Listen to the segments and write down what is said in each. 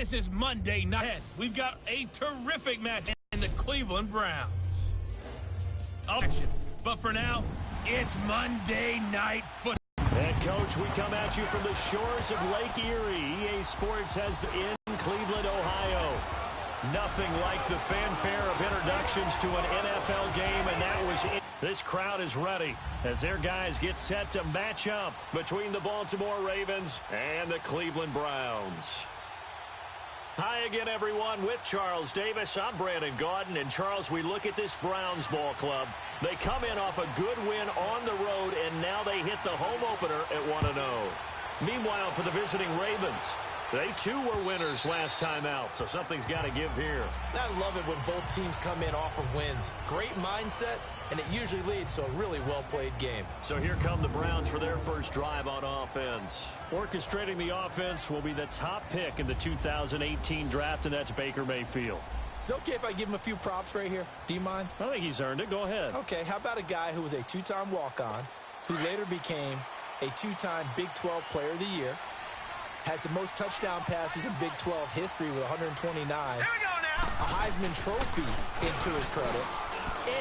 This is Monday night. We've got a terrific match in the Cleveland Browns. But for now, it's Monday Night Football. And, Coach, we come at you from the shores of Lake Erie. EA Sports has in Cleveland, Ohio. Nothing like the fanfare of introductions to an NFL game, and that was it. This crowd is ready as their guys get set to match up between the Baltimore Ravens and the Cleveland Browns. Hi again, everyone. With Charles Davis, I'm Brandon Gaudin. And, Charles, we look at this Browns ball club. They come in off a good win on the road, and now they hit the home opener at 1-0. Meanwhile, for the visiting Ravens, they, too, were winners last time out, so something's got to give here. I love it when both teams come in off of wins. Great mindsets, and it usually leads to a really well-played game. So here come the Browns for their first drive on offense. Orchestrating the offense will be the top pick in the 2018 draft, and that's Baker Mayfield. Is it okay if I give him a few props right here? Do you mind? I think he's earned it. Go ahead. Okay, how about a guy who was a two-time walk-on, who later became a two-time Big 12 Player of the Year, has the most touchdown passes in Big 12 history with 129. Here we go now. A Heisman Trophy into his credit,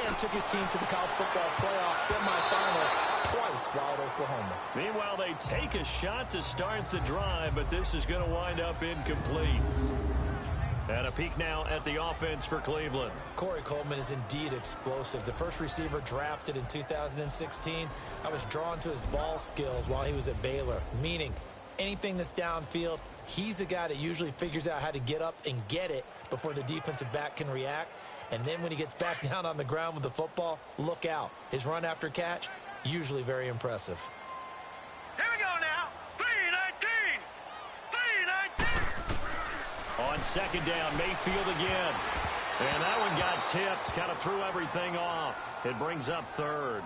and took his team to the college football playoff semifinal twice while at Oklahoma. Meanwhile, they take a shot to start the drive, but this is going to wind up incomplete. And a peek now at the offense for Cleveland. Corey Coleman is indeed explosive. The first receiver drafted in 2016. I was drawn to his ball skills while he was at Baylor, meaning anything that's downfield, he's the guy that usually figures out how to get up and get it before the defensive back can react. And then when he gets back down on the ground with the football, look out. His run after catch, usually very impressive. Here we go now. 3-19. 3-19. On second down, Mayfield again. And that one got tipped, kind of threw everything off. It brings up third.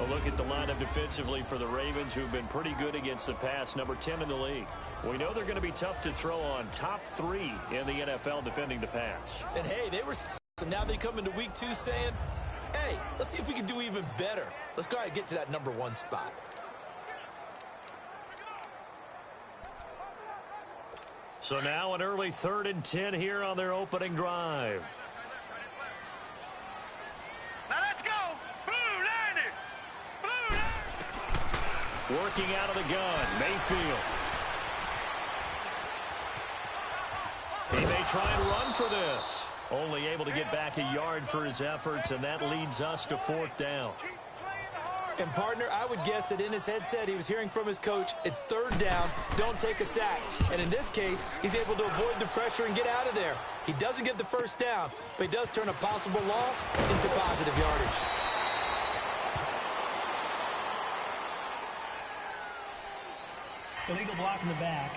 A look at the lineup defensively for the Ravens, who've been pretty good against the pass, number 10 in the league. We know they're going to be tough to throw on, top 3 in the NFL defending the pass. And, hey, they were successful. Now they come into week 2 saying, hey, let's see if we can do even better. Let's go ahead and get to that number 1 spot. So now an early 3rd and 10 here on their opening drive. Now let's go. Working out of the gun, Mayfield. He may try and run for this. Only able to get back a yard for his efforts, and that leads us to 4th down. And, partner, I would guess that in his headset he was hearing from his coach, it's 3rd down, don't take a sack. And in this case, he's able to avoid the pressure and get out of there. He doesn't get the first down, but he does turn a possible loss into positive yardage. Illegal block in the back.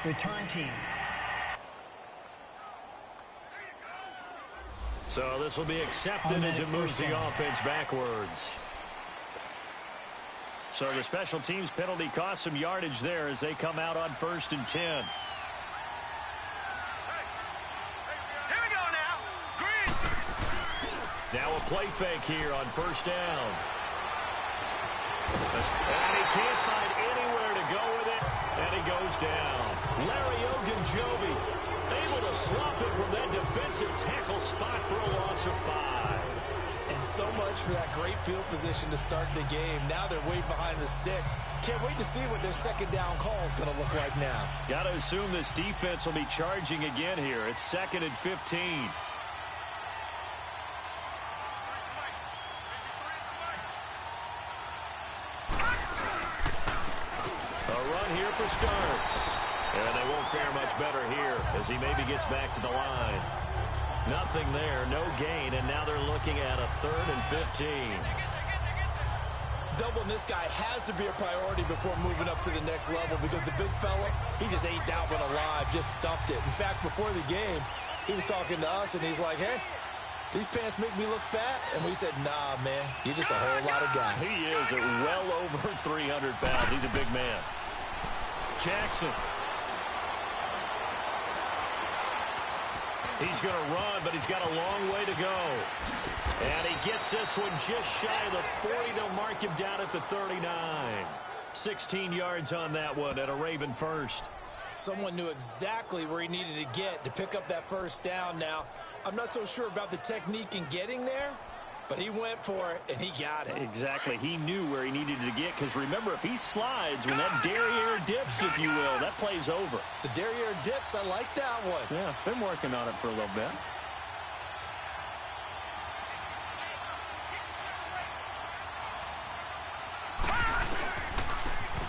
Return team. So this will be accepted as it moves the offense backwards. So the special teams penalty cost some yardage there as they come out on 1st and 10. Here we go now. Green. Now a play fake here on 1st down. And he can't find anywhere to go with it. And he goes down. Larry Ogunjobi able to swap it from that defensive tackle spot for a loss of 5. And so much for that great field position to start the game. Now they're way behind the sticks. Can't wait to see what their second down call is going to look like now. Got to assume this defense will be charging again here. It's 2nd and 15. Starts. And they won't fare much better here as he maybe gets back to the line. Nothing there, no gain, and now they're looking at a 3rd and 15. Doubling this guy has to be a priority before moving up to the next level because the big fella, he just ate that one alive, just stuffed it. In fact, before the game, he was talking to us, and he's like, hey, these pants make me look fat. And we said, nah, man, you're just a whole lot of guy. He is at well over 300 pounds. He's a big man. Jackson. He's going to run, but he's got a long way to go. And he gets this one just shy of the 40. They'll mark him down at the 39. 16 yards on that one and a Raven first. Someone knew exactly where he needed to get to pick up that first down. Now, I'm not so sure about the technique in getting there, but he went for it, and he got it. Exactly. He knew where he needed to get, because remember, if he slides, when that derriere dips, if you will, that play's over. The derriere dips, I like that one. Yeah, been working on it for a little bit.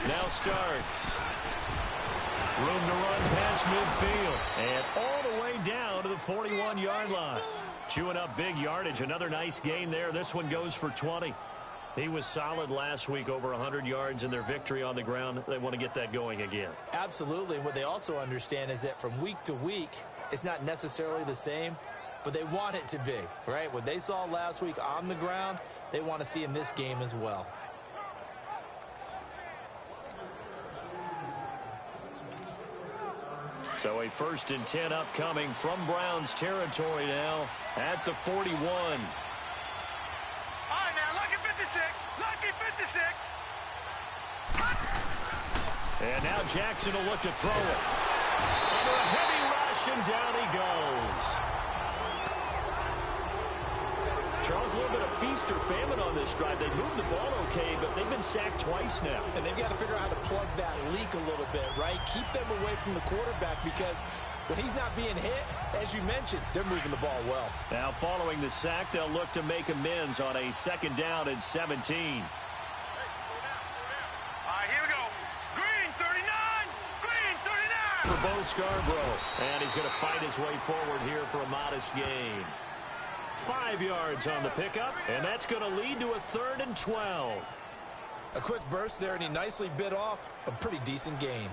Now starts. Room to run past midfield. And all the way down to the 41-yard line. Chewing up big yardage. Another nice gain there. This one goes for 20. He was solid last week, over 100 yards in their victory on the ground. They want to get that going again. Absolutely. And what they also understand is that from week to week, it's not necessarily the same, but they want it to be, right? What they saw last week on the ground, they want to see in this game as well. So a 1st and 10 upcoming from Browns territory now at the 41. All right, now, lucky 56. Lucky 56. And now Jackson will look to throw it. Under a heavy rush, and down he goes. Charles, a little bit of feast or famine on this drive. They moved the ball okay, but they've been sacked twice now. And they've got to figure out how to plug that leak a little bit, right? Keep them away from the quarterback, because when he's not being hit, as you mentioned, they're moving the ball well. Now following the sack, they'll look to make amends on a 2nd down and 17. All right, here we go. Green 39. Green 39. For Bo Scarborough. And he's going to fight his way forward here for a modest gain. 5 yards on the pickup, and that's going to lead to a 3rd and 12. A quick burst there, and he nicely bit off a pretty decent gain.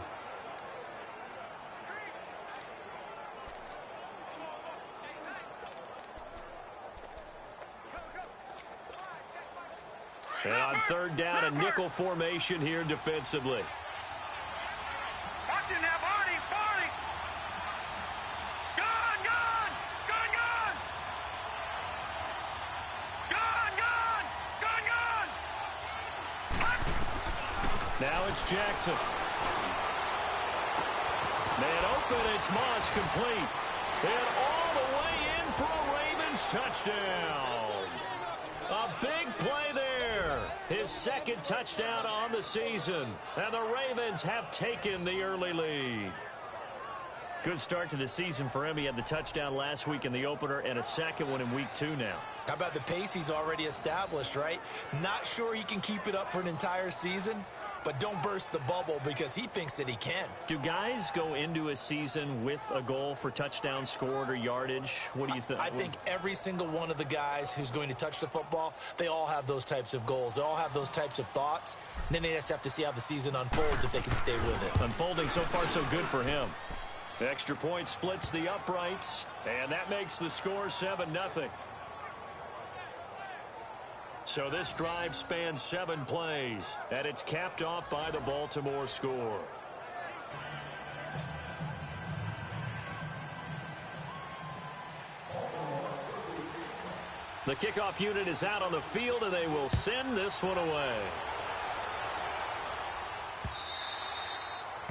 And on 3rd down, a nickel formation here defensively. Watch it now, Barney. Barney. Gone, gone. Gone, gone. Gone, gone. Gone, gone. Now it's Jackson. Man open, it's Moss, complete. And all the way in for a Ravens touchdown. A big play there. His 2nd touchdown on the season. And the Ravens have taken the early lead. Good start to the season for him. He had the touchdown last week in the opener and a 2nd one in week 2 now. How about the pace he's already established, right? Not sure he can keep it up for an entire season, but don't burst the bubble, because he thinks that he can. Do guys go into a season with a goal for touchdowns scored or yardage? What do you think? I think every single one of the guys who's going to touch the football, they all have those types of goals. They all have those types of thoughts. And then they just have to see how the season unfolds if they can stay with it. Unfolding so far so good for him. The extra point splits the uprights, and that makes the score 7-0. So this drive spans 7 plays, and it's capped off by the Baltimore score. The kickoff unit is out on the field, and they will send this one away.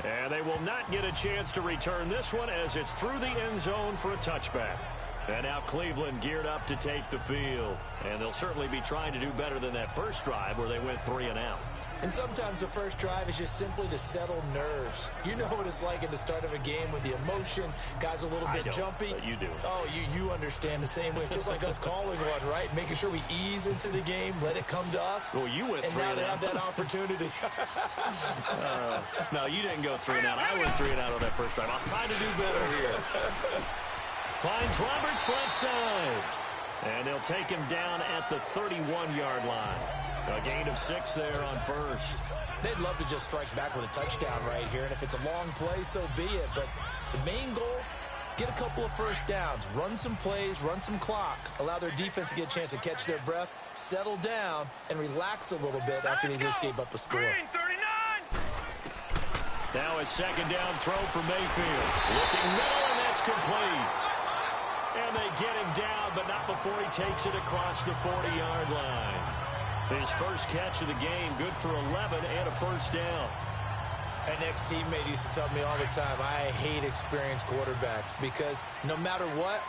And they will not get a chance to return this one, as it's through the end zone for a touchback. And now Cleveland geared up to take the field. And they'll certainly be trying to do better than that first drive where they went 3 and out. And sometimes the first drive is just simply to settle nerves. You know what it's like at the start of a game with the emotion. Guys a little bit jumpy. But you do. Oh, you understand the same way. It's just like us calling one, right? Making sure we ease into the game, let it come to us. Well, you went 3 and out. And now they have that opportunity. No, you didn't go 3 and out. I went 3 and out on that first drive. I'll try to do better here. Finds Roberts left side. And they'll take him down at the 31-yard line. A gain of 6 there on first. They'd love to just strike back with a touchdown right here. And if it's a long play, so be it. But the main goal, get a couple of first downs. Run some plays, run some clock. Allow their defense to get a chance to catch their breath, settle down, and relax a little bit after they just gave up a score. Green 39. Now a 2nd down throw for Mayfield. Looking middle, and that's complete. And they get him down, but not before he takes it across the 40-yard line. His first catch of the game, good for 11 and a first down. An ex-teammate used to tell me all the time, I hate experienced quarterbacks because no matter what,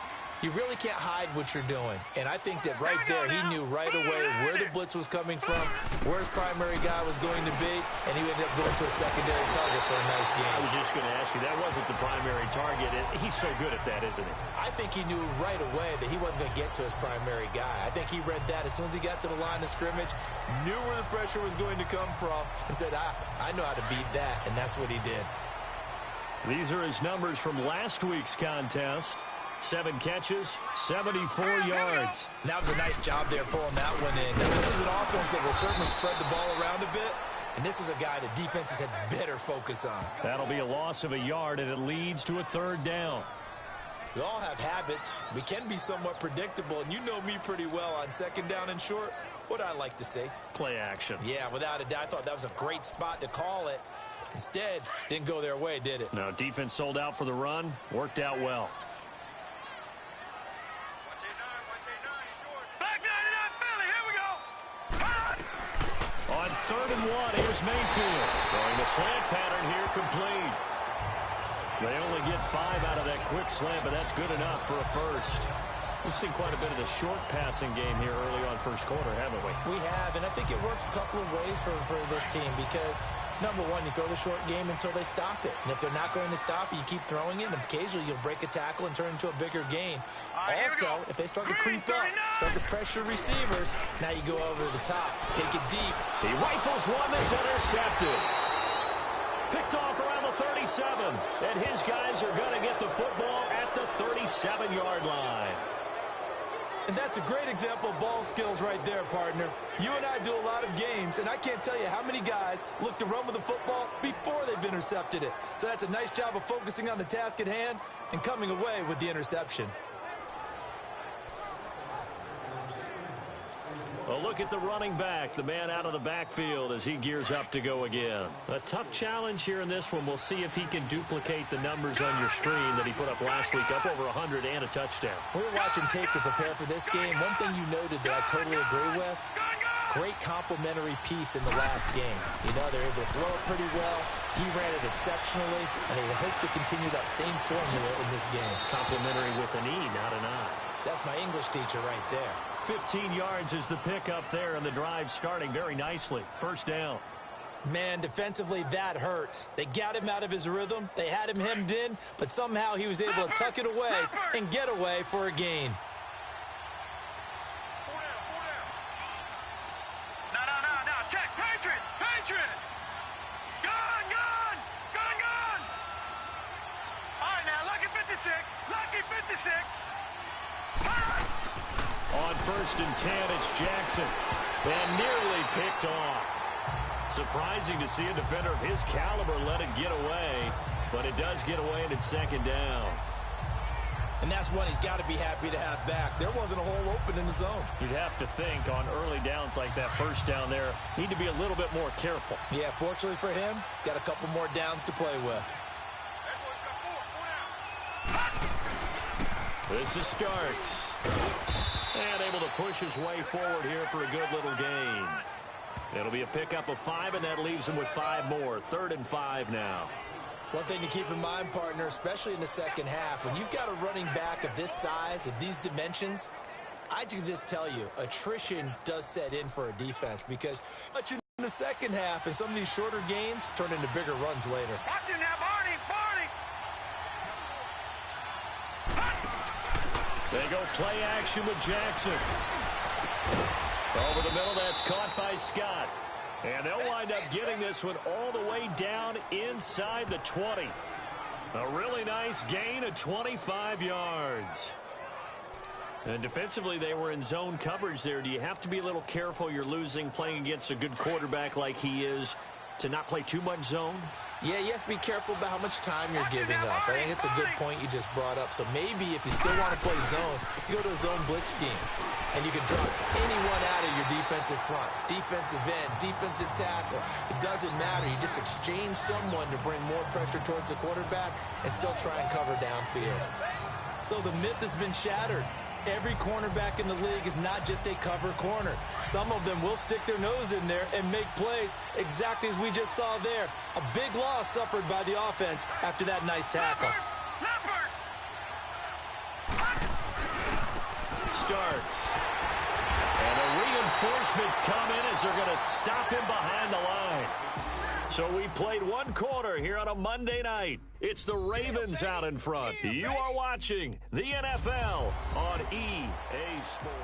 you really can't hide what you're doing. And I think that right there, he knew right away where the blitz was coming from, where his primary guy was going to be, and he ended up going to a secondary target for a nice game. I was just going to ask you, that wasn't the primary target. He's so good at that, isn't he? I think he knew right away that he wasn't going to get to his primary guy. I think he read that as soon as he got to the line of scrimmage, knew where the pressure was going to come from, and said, I know how to beat that, and that's what he did. These are his numbers from last week's contest. 7 catches, 74 yards. That was a nice job there pulling that one in. Now, this is an offense that will certainly spread the ball around a bit, and this is a guy that defenses had better focus on. That'll be a loss of a yard, and it leads to a 3rd down. We all have habits. We can be somewhat predictable, and you know me pretty well on 2nd down and short. What I like to say? Play action. Yeah, without a doubt. I thought that was a great spot to call it. Instead, didn't go their way, did it? No, defense sold out for the run. Worked out well. On 3rd and 1, here's Mayfield. Throwing the slant pattern here complete. They only get 5 out of that quick slant, but that's good enough for a first. We've seen quite a bit of the short passing game here early on first quarter, haven't we? We have, and I think it works a couple of ways for this team because, number one, you throw the short game until they stop it. And if they're not going to stop it, you keep throwing it, and occasionally you'll break a tackle and turn into a bigger gain. Also, if they start to creep up, start to pressure receivers, now you go over the top, take it deep. He rifles one that's intercepted. Picked off around the 37, and his guys are going to get the football at the 37-yard line. And that's a great example of ball skills right there, partner. You and I do a lot of games, and I can't tell you how many guys look to run with the football before they've intercepted it. So that's a nice job of focusing on the task at hand and coming away with the interception. A look at the running back, the man out of the backfield as he gears up to go again. A tough challenge here in this one. We'll see if he can duplicate the numbers on your screen that he put up last week, up over 100 and a touchdown. We were watching tape to prepare for this game. One thing you noted that I totally agree with, great complimentary piece in the last game. You know, they're able to throw it pretty well. He ran it exceptionally, and they hope to continue that same formula in this game. Complimentary with an E, not an I. That's my English teacher right there. 15 yards is the pickup there, and the drive starting very nicely. First down. Man, defensively, that hurts. They got him out of his rhythm. They had him hemmed in, but somehow he was able to tuck it away and get away for a gain. No, check. Patriot. Gun. All right, now, lucky 56. On 1st and 10, it's Jackson. And nearly picked off. Surprising to see a defender of his caliber let it get away, but it does get away and it's 2nd down. And that's one he's got to be happy to have back. There wasn't a hole open in the zone. You'd have to think on early downs like that first down there, need to be a little bit more careful. Yeah, fortunately for him, got a couple more downs to play with. This is Starks. And able to push his way forward here for a good little gain. It'll be a pickup of 5, and that leaves him with 5 more. 3rd and 5 now. One thing to keep in mind, partner, especially in the second half, when you've got a running back of this size, of these dimensions, I can just tell you, attrition does set in for a defense because much in the second half, and some of these shorter gains turn into bigger runs later. Watch him now, Barney. They go play action with Jackson. Over the middle, that's caught by Scott. And they'll wind up getting this one all the way down inside the 20. A really nice gain of 25 yards. And defensively, they were in zone coverage there. Do you have to be a little careful? You're losing, playing against a good quarterback like he is, to not play too much zone? Yeah, you have to be careful about how much time you're giving up. I think it's a good point you just brought up. So maybe if you still want to play zone, you go to a zone blitz scheme. And you can drop anyone out of your defensive front. Defensive end, defensive tackle. It doesn't matter. You just exchange someone to bring more pressure towards the quarterback and still try and cover downfield. So the myth has been shattered. every cornerback in the league is not just a cover corner. Some of them will stick their nose in there and make plays exactly as we just saw there. A big loss suffered by the offense after that nice tackle. Starts. And the reinforcements come in as they're going to stop him behind the line. So we've played one quarter here on a Monday night. It's the Ravens out in front. You are watching the NFL on EA Sports.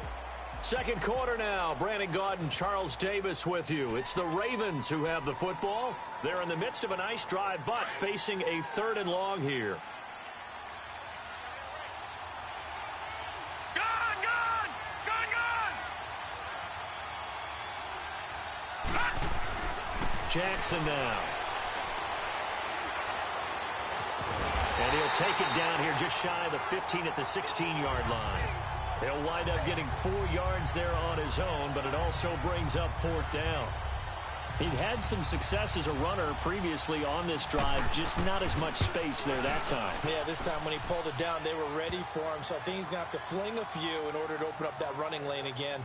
Second quarter now. Brandon Gaudin, Charles Davis with you. It's the Ravens who have the football. They're in the midst of a nice drive, but facing a 3rd and long here. Jackson now. And he'll take it down here just shy of the 15 at the 16-yard line. He'll wind up getting 4 yards there on his own, but it also brings up 4th down. He'd had some success as a runner previously on this drive, just not as much space there that time. Yeah, this time when he pulled it down, they were ready for him, so I think he's going to have to fling a few in order to open up that running lane again.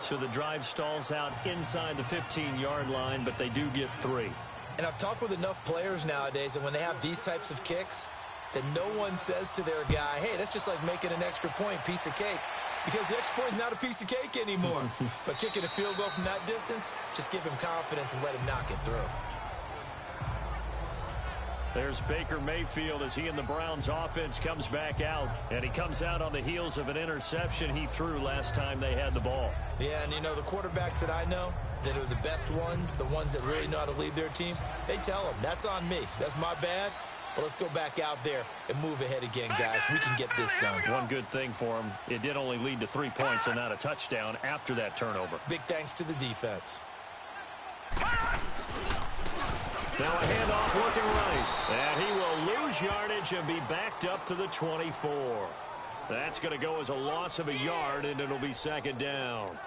So the drive stalls out inside the 15-yard line, but they do get 3. And I've talked with enough players nowadays, and when they have these types of kicks, that no one says to their guy, hey, that's just like making an extra point, piece of cake. Because the extra point is not a piece of cake anymore. But kicking a field goal from that distance, just give him confidence and let him knock it through. There's Baker Mayfield as he and the Browns offense comes back out. And he comes out on the heels of an interception he threw last time they had the ball. Yeah, and you know, the quarterbacks that I know that are the best ones, the ones that really know how to lead their team, they tell them, that's on me. That's my bad. But let's go back out there and move ahead again, guys. We can get this done. One good thing for him, it did only lead to 3 points and not a touchdown after that turnover. Big thanks to the defense. Now a handoff looking right. And he will lose yardage and be backed up to the 24. That's going to go as a loss of a yard, and it'll be 2nd down.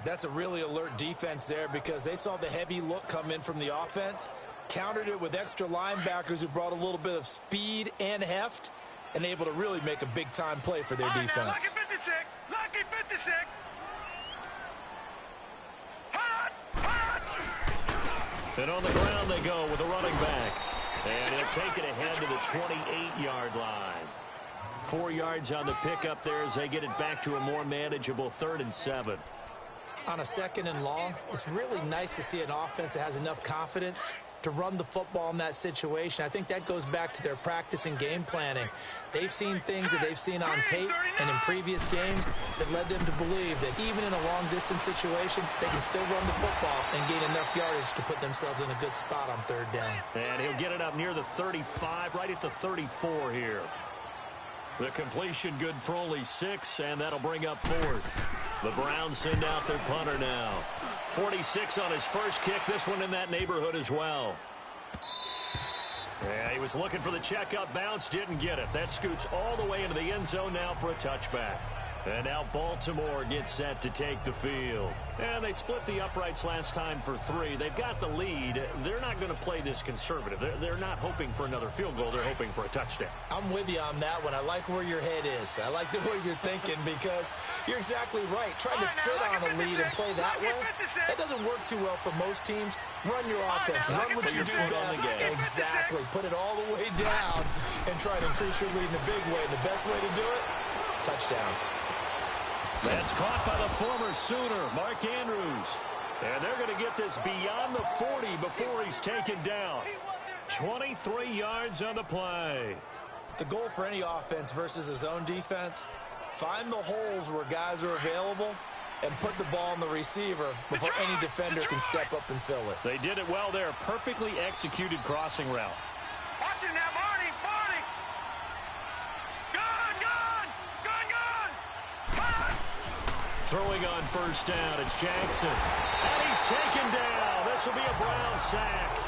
That's a really alert defense there because they saw the heavy look come in from the offense, countered it with extra linebackers who brought a little bit of speed and heft, and able to really make a big-time play for their defense. Now, lucky 56. Lucky 56. And on the ground they go with a running back. And he'll take it ahead to the 28-yard line. 4 yards on the pickup there as they get it back to a more manageable 3rd and 7. On a 2nd and long, it's really nice to see an offense that has enough confidence to run the football in that situation. I think that goes back to their practice and game planning. They've seen things that they've seen on tape and in previous games that led them to believe that even in a long-distance situation, they can still run the football and gain enough yardage to put themselves in a good spot on 3rd down. And he'll get it up near the 35, right at the 34 here. The completion good for only 6, and that'll bring up 4th. The Browns send out their punter now. 46 on his first kick. This one in that neighborhood as well. Yeah, he was looking for the checkup bounce, didn't get it. That scoots all the way into the end zone now for a touchback. And now Baltimore gets set to take the field. And they split the uprights last time for 3. They've got the lead. They're not going to play this conservative. They're not hoping for another field goal. They're hoping for a touchdown. I'm with you on that one. I like where your head is. I like the way you're thinking because you're exactly right. Trying to sit on a lead and play that way, that doesn't work too well for most teams. Run your offense. Run what you do best. Exactly. Put it all the way down and try to increase your lead in a big way. And the best way to do it, touchdowns. That's caught by the former Sooner, Mark Andrews. And they're going to get this beyond the 40 before he's taken down. 23 yards on the play. The goal for any offense versus a zone defense, find the holes where guys are available and put the ball on the receiver before any defender can step up and fill it. They did it well there. Perfectly executed crossing route. Watch it now, Barney. Barney. Throwing on first down, it's Jackson. And he's taken down. This will be a Brown sack.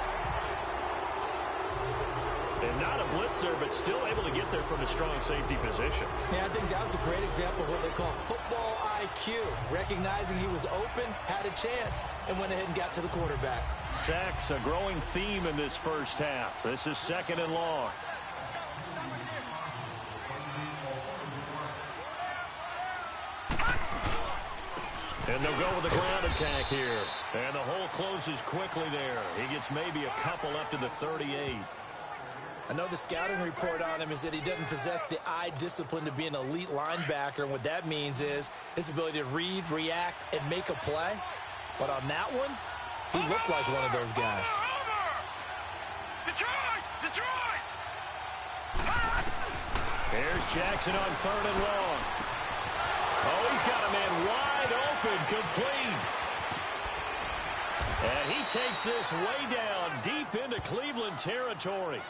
And not a blitzer, but still able to get there from a strong safety position. Yeah, I think that was a great example of what they call football IQ. Recognizing he was open, had a chance, and went ahead and got to the quarterback. Sacks, a growing theme in this first half. This is 2nd and long. And they'll go with the ground attack here. And the hole closes quickly there. He gets maybe a couple up to the 38. I know the scouting report on him is that he doesn't possess the eye discipline to be an elite linebacker. And what that means is his ability to read, react, and make a play. But on that one, he looked like one of those guys. Detroit! Here's Jackson on 3rd and long. Oh, he's got a man wide open, complete. And he takes this way down, deep into Cleveland territory.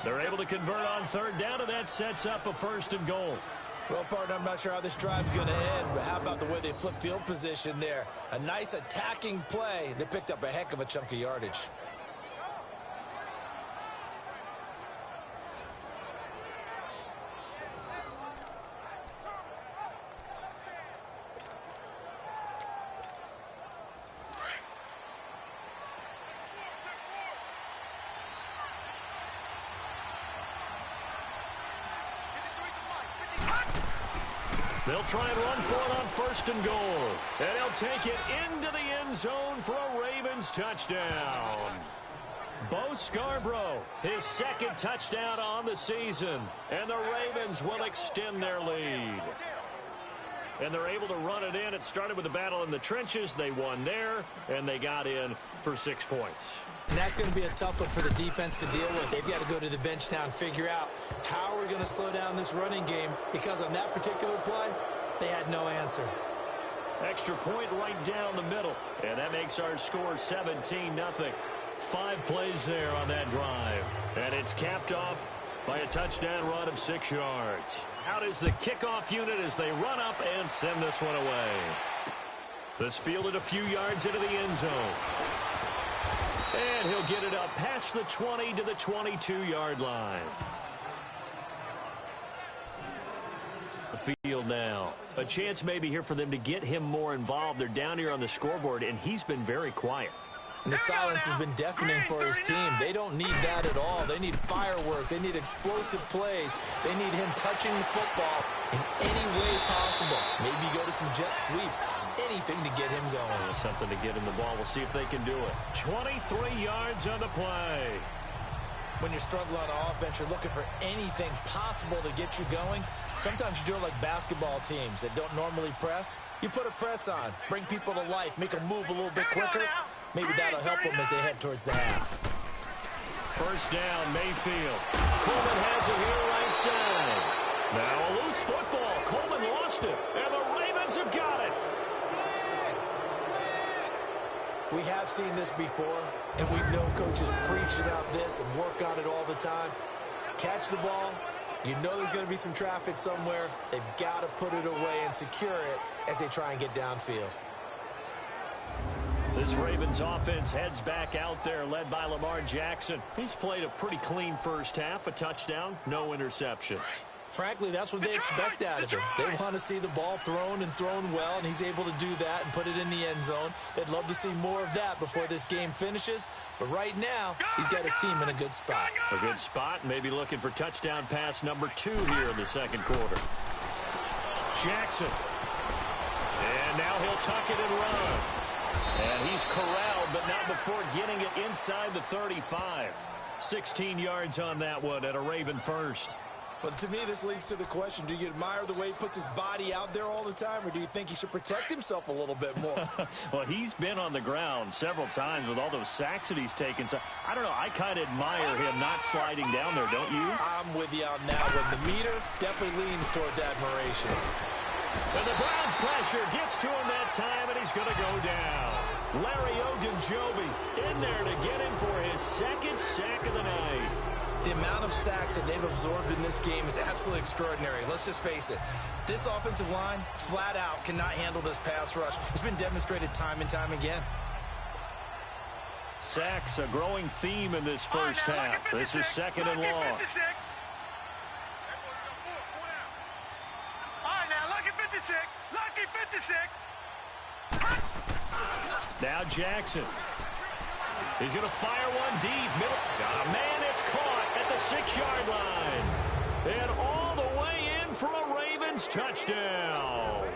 They're able to convert on 3rd down, and that sets up a 1st and goal. Well, partner, I'm not sure how this drive's going to end, but how about the way they flip field position there? A nice attacking play. They picked up a heck of a chunk of yardage. They'll try and run for it on 1st and goal. And he'll take it into the end zone for a Ravens touchdown. Bo Scarborough, his 2nd touchdown on the season. And the Ravens will extend their lead. And they're able to run it in. It started with a battle in the trenches. They won there, and they got in for 6 points. And that's going to be a tough one for the defense to deal with. They've got to go to the bench now and figure out how we're going to slow down this running game, because on that particular play, they had no answer. Extra point right down the middle, and that makes our score 17-0. 5 plays there on that drive, and it's capped off by a touchdown run of 6 yards. Out is the kickoff unit as they run up and send this one away. This fielded a few yards into the end zone. And he'll get it up past the 20 to the 22-yard line. The field now. A chance maybe here for them to get him more involved. They're down here on the scoreboard, and he's been very quiet. And the silence has been deafening for his team. They don't need that at all. They need fireworks. They need explosive plays. They need him touching the football in any way possible. Maybe go to some jet sweeps. Anything to get him going. Something to get him the ball. We'll see if they can do it. 23 yards on the play. When you're struggling on offense, you're looking for anything possible to get you going. Sometimes you do it like basketball teams that don't normally press. You put a press on, bring people to life, make them move a little bit quicker. Maybe that'll help them as they head towards the half. 1st down, Mayfield. Coleman has it here right side. Now a loose football. Coleman lost it, and the Ravens have got it. We have seen this before, and we know coaches preach about this and work on it all the time. Catch the ball. You know there's going to be some traffic somewhere. They've got to put it away and secure it as they try and get downfield. This Ravens offense heads back out there, led by Lamar Jackson. He's played a pretty clean 1st half, a touchdown, no interceptions. Frankly, that's what they expect out of him. They want to see the ball thrown and thrown well, and he's able to do that and put it in the end zone. They'd love to see more of that before this game finishes. But right now, he's got his team in a good spot. A good spot, maybe looking for touchdown pass number 2 here in the 2nd quarter. Jackson. And now he'll tuck it and run. And he's corralled, but not before getting it inside the 35. 16 yards on that one at a Raven 1st. Well, to me, this leads to the question, do you admire the way he puts his body out there all the time, or do you think he should protect himself a little bit more? Well, he's been on the ground several times with all those sacks that he's taken. So, I don't know, I kind of admire him not sliding down there, don't you? I'm with you on that one. The meter definitely leans towards admiration. And the Browns pressure gets to him that time, and he's going to go down. Larry Ogunjobi in there to get him for his 2nd sack of the night. The amount of sacks that they've absorbed in this game is absolutely extraordinary. Let's just face it. This offensive line, flat out, cannot handle this pass rush. It's been demonstrated time and time again. Sacks, a growing theme in this 1st half. This is 2nd and long. All right, now, lucky 56. Lucky 56. Now Jackson. He's going to fire one deep. Middle. Oh, man, it's caught at the 6-yard line. And all the way in for a Ravens touchdown.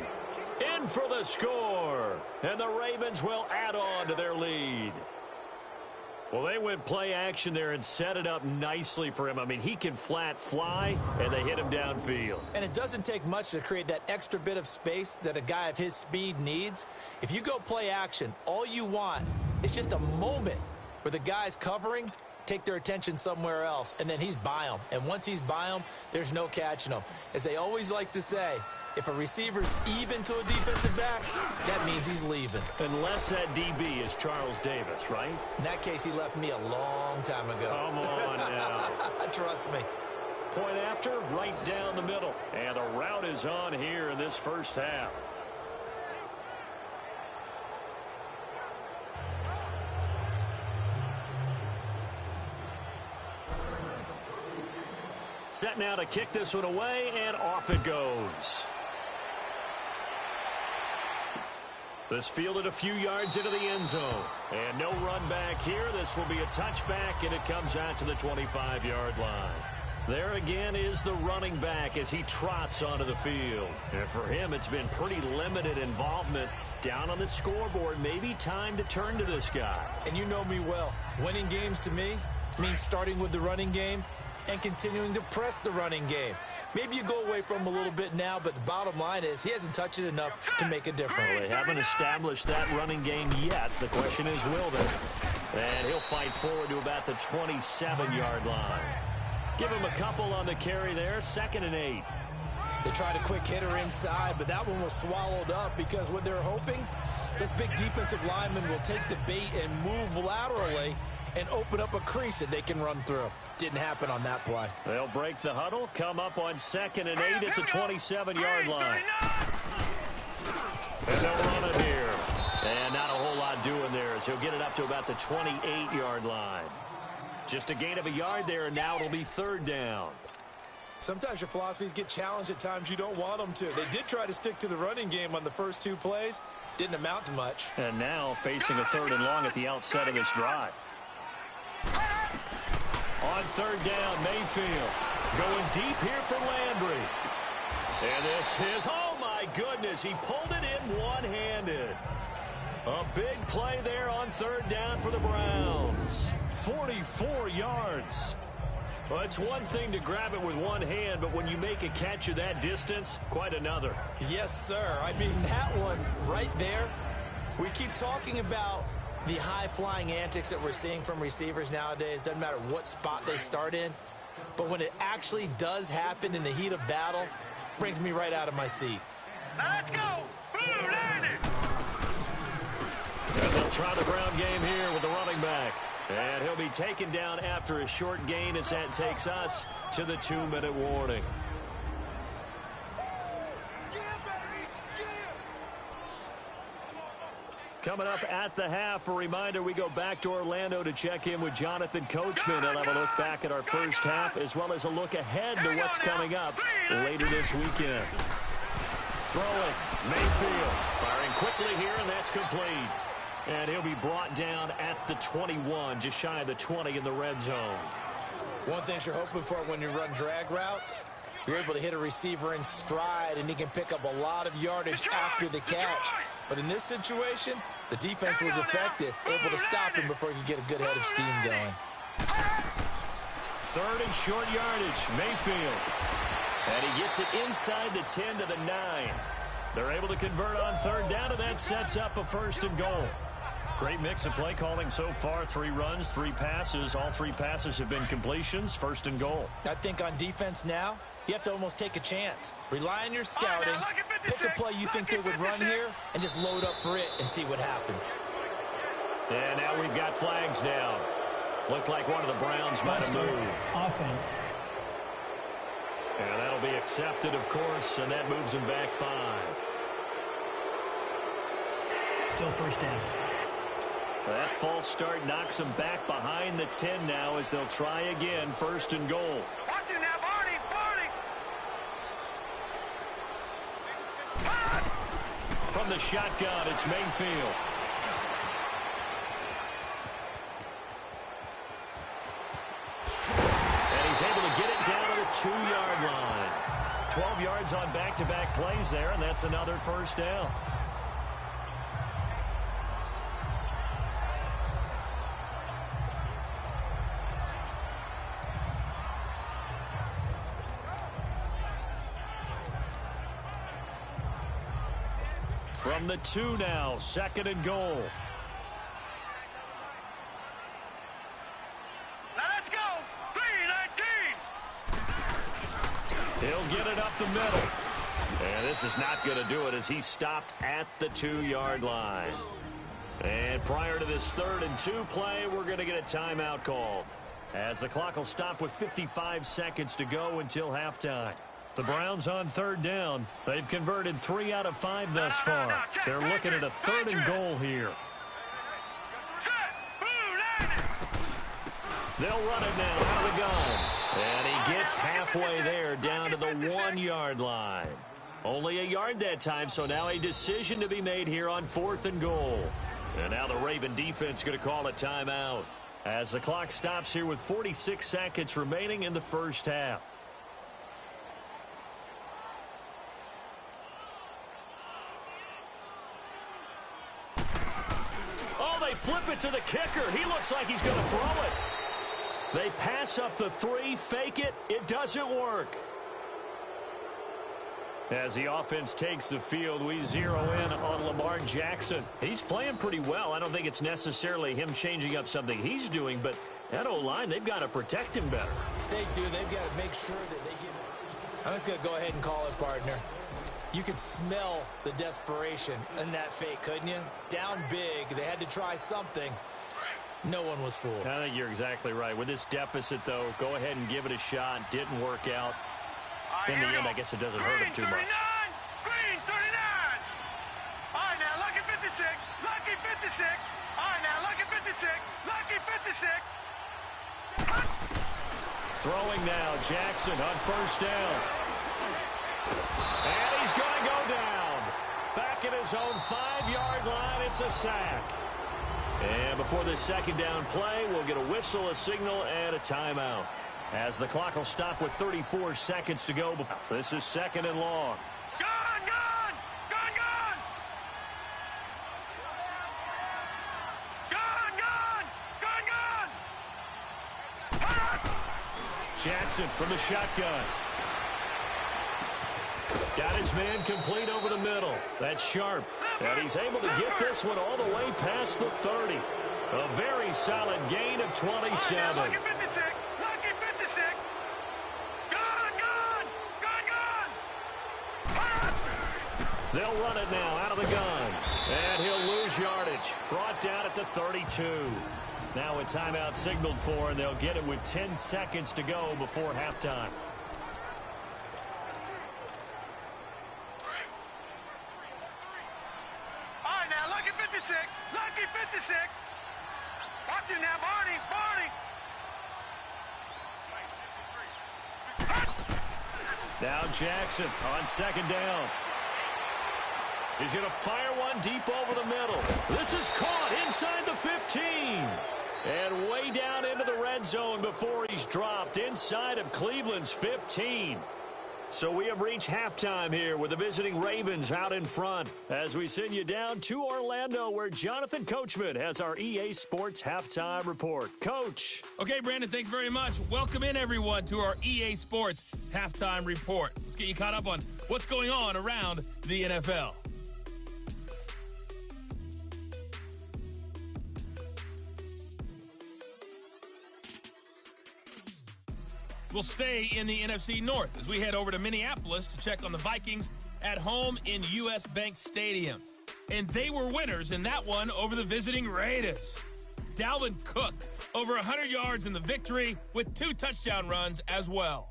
in for the score. And the Ravens will add on to their lead. Well, they went play action there and set it up nicely for him. I mean, he can flat fly, and they hit him downfield. And it doesn't take much to create that extra bit of space that a guy of his speed needs. If you go play action, all you want is just a moment where the guy's covering, take their attention somewhere else, and then he's by him. And once he's by him, there's no catching him. As they always like to say, if a receiver's even to a defensive back, that means he's leaving. Unless that DB is Charles Davis, right? In that case, he left me a long time ago. Come on now. Trust me. Point after, right down the middle. And the route is on here in this first half. Set now to kick this one away, and off it goes. This fielded a few yards into the end zone. And no run back here. This will be a touchback, and it comes out to the 25-yard line. There again is the running back as he trots onto the field. And for him, it's been pretty limited involvement. Down on the scoreboard, maybe time to turn to this guy. And you know me well. Winning games to me means starting with the running game and continuing to press the running game. Maybe you go away from him a little bit now, but the bottom line is he hasn't touched it enough to make a difference. Well, they haven't established that running game yet. The question is, will they? And he'll fight forward to about the 27-yard line. Give him a couple on the carry there, 2nd and 8. They tried a quick hitter inside, but that one was swallowed up because what they're hoping, this big defensive lineman will take the bait and move laterally and open up a crease that they can run through. Didn't happen on that play. They'll break the huddle, come up on 2nd and 8 at the 27-yard line. And they'll run it here. And not a whole lot doing there as he'll get it up to about the 28-yard line. Just a gain of a yard there, and now it'll be 3rd down. Sometimes your philosophies get challenged at times you don't want them to. They did try to stick to the running game on the first 2 plays. Didn't amount to much. And now facing a 3rd and long at the outset of this drive. On 3rd down, Mayfield going deep here for Landry. And this is, oh my goodness, he pulled it in one-handed. A big play there on 3rd down for the Browns. 44 yards. Well, it's one thing to grab it with one hand, but when you make a catch of that distance, quite another. Yes, sir. I mean, that one right there, we keep talking about the high-flying antics that we're seeing from receivers nowadays. Doesn't matter what spot they start in. But when it actually does happen in the heat of battle, brings me right out of my seat. Let's go! Blue landed! And they'll try the ground game here with the running back. And he'll be taken down after a short gain as that takes us to the 2-minute warning. Coming up at the half, a reminder, we go back to Orlando to check in with Jonathan Coachman. He'll have a look back at our first half as well as a look ahead to what's coming up later this weekend. Throwing, Mayfield, firing quickly here, and that's complete. And he'll be brought down at the 21, just shy of the 20 in the red zone. One thing you're hoping for when you run drag routes, you're able to hit a receiver in stride, and he can pick up a lot of yardage after the catch. But in this situation, the defense was effective, able to stop him before he could get a good head of steam going. 3rd and short yardage, Mayfield. And he gets it inside the 10 to the 9. They're able to convert on 3rd down, and that sets up a 1st and goal. Great mix of play calling so far. 3 runs, 3 passes. All 3 passes have been completions. 1st and goal. I think on defense now, you have to almost take a chance. Rely on your scouting. Pick a play you think they would run here and just load up for it and see what happens. And now we've got flags down. Looked like one of the Browns might have moved. Offense. And that'll be accepted, of course, and that moves him back 5. Still 1st down. That false start knocks them back behind the 10 now as they'll try again. 1st and goal. Watch it now, Barney! Barney! From the shotgun, it's Mayfield. And he's able to get it down to the 2-yard line. 12 yards on back-to-back plays there, and that's another first down. From the 2 now, 2nd and goal. Now let's go. 3-19. He'll get it up the middle. And this is not going to do it as he stopped at the 2-yard line. And prior to this 3rd and 2 play, we're going to get a timeout call, as the clock will stop with 55 seconds to go until halftime. The Browns on 3rd down. They've converted 3 out of 5 thus far. They're looking at a 3rd and goal here. They'll run it now out of the gun. And he gets halfway there down to the 1-yard line. Only a yard that time, so now a decision to be made here on 4th and goal. And now the Raven defense going to call a timeout, as the clock stops here with 46 seconds remaining in the first half. They flip it to the kicker. He looks like he's going to throw it. They pass up the 3, fake it. It doesn't work. As the offense takes the field, we zero in on Lamar Jackson. He's playing pretty well. I don't think it's necessarily him changing up something he's doing, but that O-line, they've got to protect him better. They do. They've got to make sure that they give it. I'm just going to go ahead and call it, partner. You could smell the desperation in that fake, couldn't you? Down big. They had to try something. No one was fooled. I think you're exactly right. With this deficit, though, go ahead and give it a shot. Didn't work out. In the end, I guess it doesn't hurt him too much. Green 39. All right, now, lucky 56. Lucky 56. All right, now, lucky 56. Lucky 56. Throwing now, Jackson on 1st down. And he's going to go down. Back at his own 5-yard line, it's a sack. And before this 2nd down play, we'll get a whistle, a signal, and a timeout, as the clock will stop with 34 seconds to go. This is 2nd and long. Gone, gone, gone, gone. Gone, gone, gone, gone. Jackson from the shotgun. Got his man complete over the middle. That's sharp. And he's able to get this one all the way past the 30. A very solid gain of 27. Lucky 56. Lucky 56. Gone, gone, gone, gone. They'll run it now out of the gun. And he'll lose yardage. Brought down at the 32. Now a timeout signaled for, and they'll get it with 10 seconds to go before halftime. Lucky 56. Watch him now, Barney. Now Jackson on 2nd down. He's going to fire one deep over the middle. This is caught inside the 15. And way down into the red zone before he's dropped inside of Cleveland's 15. So we have reached halftime here with the visiting Ravens out in front, as we send you down to Orlando, where Jonathan Coachman has our EA Sports halftime report. Coach. Okay, Brandon, thanks very much. Welcome in, everyone, to our EA Sports halftime report. Let's get you caught up on what's going on around the NFL. We'll stay in the NFC North as we head over to Minneapolis to check on the Vikings at home in U.S. Bank Stadium. And they were winners in that one over the visiting Raiders. Dalvin Cook, over 100 yards in the victory with 2 touchdown runs as well.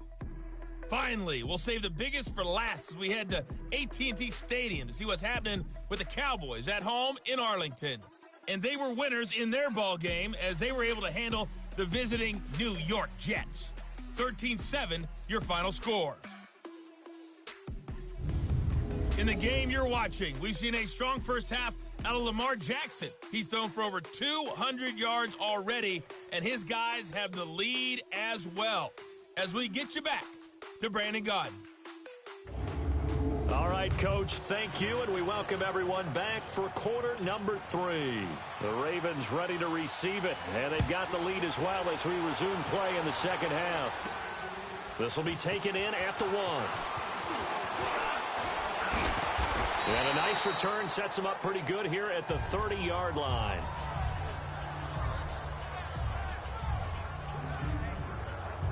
Finally, we'll save the biggest for last as we head to AT&T Stadium to see what's happening with the Cowboys at home in Arlington. And they were winners in their ball game as they were able to handle the visiting New York Jets. 13-7, your final score. In the game you're watching, we've seen a strong first half out of Lamar Jackson. He's thrown for over 200 yards already, and his guys have the lead as well. As we get you back to Brandon Gaudin. All right, Coach, thank you, and we welcome everyone back for quarter number 3. The Ravens ready to receive it, and they've got the lead as well as we resume play in the second half. This will be taken in at the 1. And a nice return sets them up pretty good here at the 30-yard line.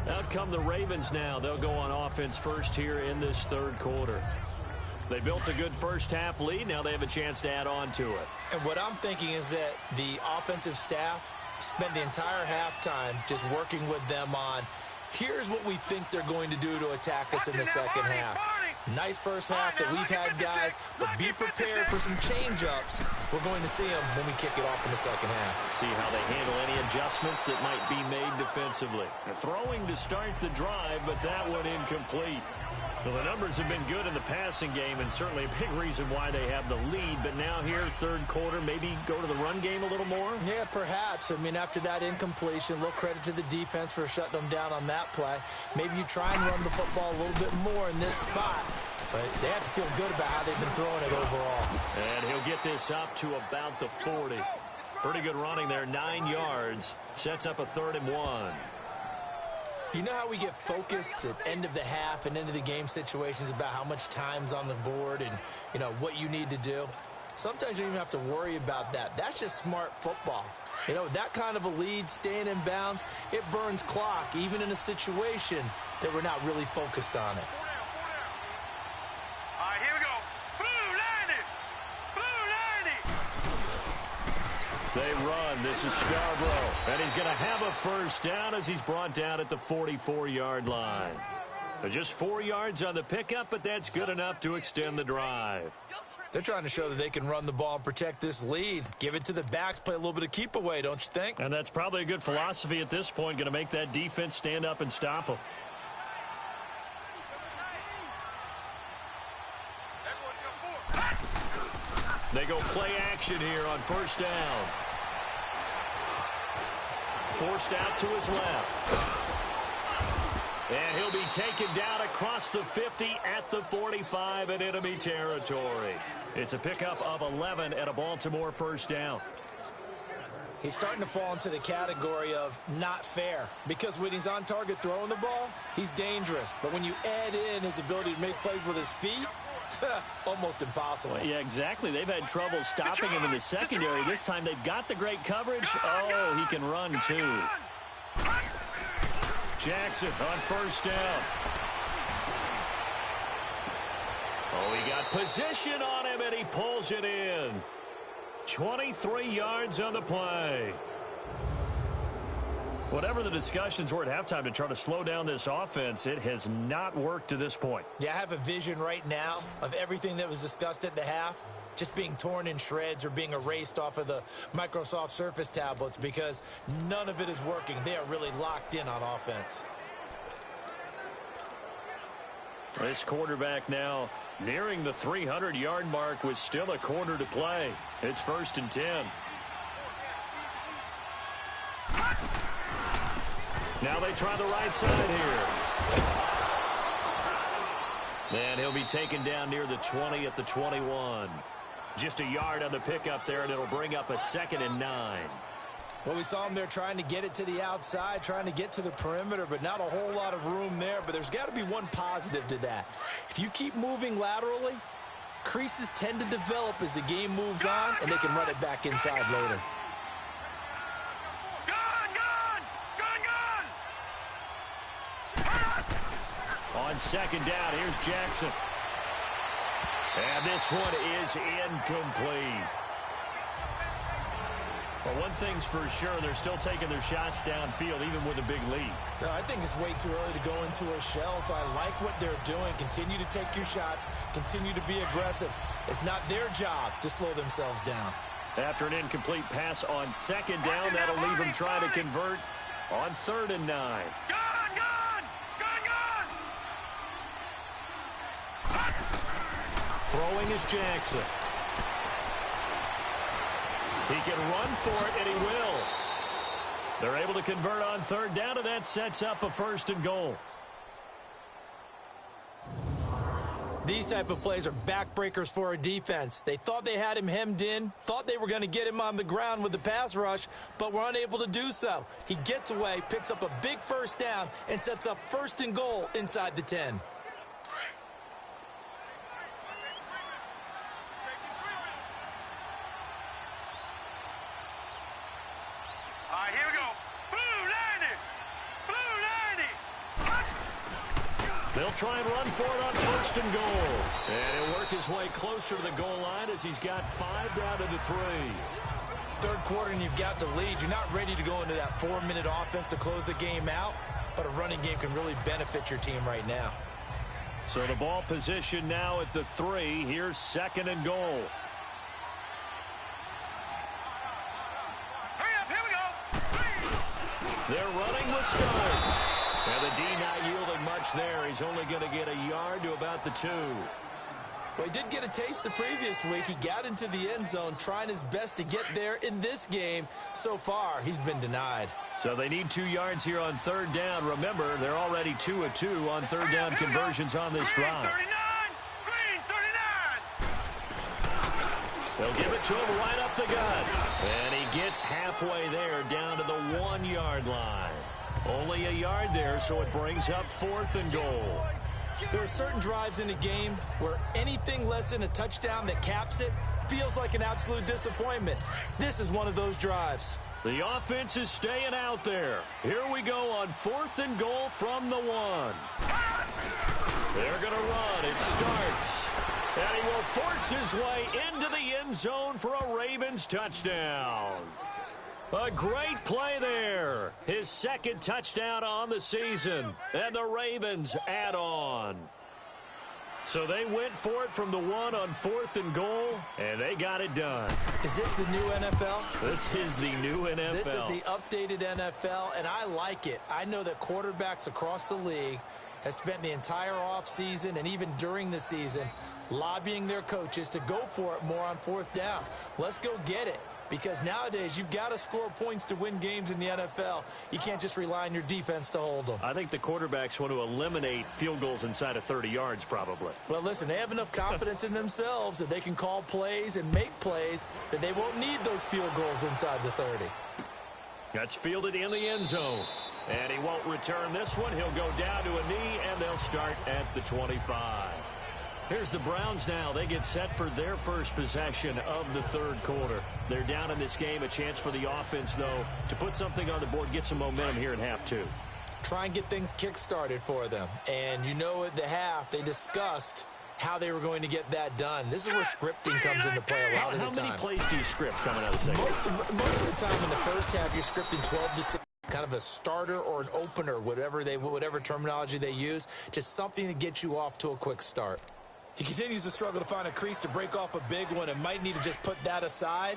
Out come the Ravens now. They'll go on offense first here in this third quarter. They built a good first-half lead. Now they have a chance to add on to it. And what I'm thinking is that the offensive staff spent the entire halftime just working with them on, here's what we think they're going to do to attack us in the second half. Nice first half that we've had, guys, but be prepared for some change-ups. We're going to see them when we kick it off in the second half. See how they handle any adjustments that might be made defensively. Throwing to start the drive, but that one incomplete. Well, the numbers have been good in the passing game, and certainly a big reason why they have the lead. But now here, third quarter, maybe go to the run game a little more? Yeah, perhaps. I mean, after that incompletion, a little credit to the defense for shutting them down on that play. Maybe you try and run the football a little bit more in this spot. But they have to feel good about how they've been throwing it overall. And he'll get this up to about the 40. Pretty good running there, 9 yards. Sets up a 3rd and 1. You know how we get focused at end of the half and into the game situations about how much time's on the board and, you know, what you need to do? Sometimes you don't even have to worry about that. That's just smart football. You know, that kind of a lead, staying in bounds, it burns clock, even in a situation that we're not really focused on it. All right, here we go. Blue 90. Blue 90. They run. This is Scarborough. And he's going to have a first down as he's brought down at the 44-yard line. Just 4 yards on the pickup, but that's good enough to extend the drive. They're trying to show that they can run the ball and protect this lead. Give it to the backs, play a little bit of keep away, don't you think? And that's probably a good philosophy at this point, going to make that defense stand up and stop them. They go play action here on first down. Forced out to his left. And he'll be taken down across the 50 at the 45 in enemy territory. It's a pickup of 11 and a Baltimore first down. He's starting to fall into the category of not fair, because when he's on target throwing the ball, he's dangerous. But when you add in his ability to make plays with his feet, almost impossible. Well, yeah, exactly. They've had trouble stopping him in the secondary. This time they've got the great coverage. Oh, he can run too. Jackson on first down. Oh, he got position on him, and he pulls it in. 23 yards on the play. Whatever the discussions were at halftime to try to slow down this offense, it has not worked to this point. Yeah, I have a vision right now of everything that was discussed at the half just being torn in shreds or being erased off of the Microsoft Surface tablets, because none of it is working. They are really locked in on offense. This quarterback now nearing the 300-yard mark with still a quarter to play. It's 1st and 10. Now they try the right side here. And he'll be taken down near the 20 at the 21. Just a yard on the pickup there, and it'll bring up a 2nd and 9. Well, we saw him there trying to get it to the outside, trying to get to the perimeter, but not a whole lot of room there. But there's got to be one positive to that. If you keep moving laterally, creases tend to develop as the game moves on, and they can run it back inside later. On 2nd down, here's Jackson. And this one is incomplete. Well, one thing's for sure, they're still taking their shots downfield, even with a big lead. No, I think it's way too early to go into a shell, so I like what they're doing. Continue to take your shots. Continue to be aggressive. It's not their job to slow themselves down. After an incomplete pass on 2nd down, that'll leave them trying to convert on 3rd and 9. Throwing is Jackson. He can run for it, and he will. They're able to convert on 3rd down, and that sets up a 1st and goal. These type of plays are backbreakers for a defense. They thought they had him hemmed in, thought they were going to get him on the ground with the pass rush, but were unable to do so. He gets away, picks up a big first down, and sets up 1st and goal inside the 10. All right, here we go. Blue 90. Blue 90. They'll try and run for it on 1st and goal. And he'll work his way closer to the goal line as he's got 5 down to the 3. Third quarter and you've got the lead. You're not ready to go into that 4-minute offense to close the game out, but a running game can really benefit your team right now. So the ball position now at the 3. Here's 2nd and goal. Hurry up, here we go. They're running with Starks. And the D not yielding much there. He's only going to get a yard to about the 2. Well, he did get a taste the previous week. He got into the end zone trying his best to get there in this game. So far, he's been denied. So they need 2 yards here on 3rd down. Remember, they're already 2 of 2 on 3rd down conversions on this drive. Green 39. They'll give it to him right up the gut. And he gets halfway there down to the 1-yard line. Only a yard there, so it brings up 4th and goal. There are certain drives in a game where anything less than a touchdown that caps it feels like an absolute disappointment. This is one of those drives. The offense is staying out there. Here we go on 4th and goal from the 1. They're going to run. It starts. And he will force his way into the end zone for a Ravens touchdown. A great play there. His 2nd touchdown on the season. And the Ravens add on. So they went for it from the 1 on 4th and goal, and they got it done. Is this the new NFL? This is the new NFL. This is the updated NFL, and I like it. I know that quarterbacks across the league have spent the entire offseason and even during the season lobbying their coaches to go for it more on 4th down. Let's go get it. Because nowadays, you've got to score points to win games in the NFL. You can't just rely on your defense to hold them. I think the quarterbacks want to eliminate field goals inside of 30 yards, probably. Well, listen, they have enough confidence in themselves that they can call plays and make plays that they won't need those field goals inside the 30. That's fielded in the end zone. And he won't return this one. He'll go down to a knee, and they'll start at the 25. Here's the Browns now. They get set for their first possession of the 3rd quarter. They're down in this game. A chance for the offense, though, to put something on the board, get some momentum here in half 2. Try and get things kick-started for them. And you know at the half, they discussed how they were going to get that done. This is where scripting comes into play a lot of the time. How many plays do you script coming out of the second? Most of the time in the first half, you're scripting 12 to 6. Kind of a starter or an opener, whatever terminology they use. Just something to get you off to a quick start. He continues to struggle to find a crease to break off a big one and might need to just put that aside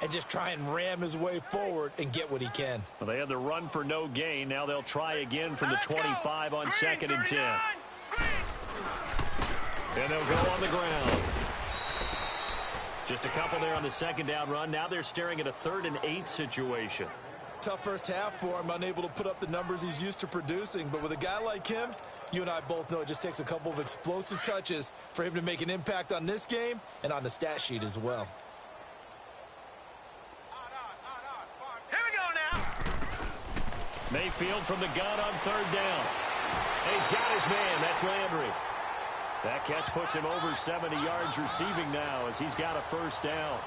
and just try and ram his way forward and get what he can. Well, they had the run for no gain. Now they'll try again from the 25 on 2nd and 10. And they'll go on the ground. Just a couple there on the 2nd down run. Now they're staring at a 3rd and 8 situation. Tough first half for him, unable to put up the numbers he's used to producing. But with a guy like him, you and I both know it just takes a couple of explosive touches for him to make an impact on this game and on the stat sheet as well. Here we go now. Mayfield from the gun on 3rd down. And he's got his man. That's Landry. That catch puts him over 70 yards receiving now as he's got a 1st down.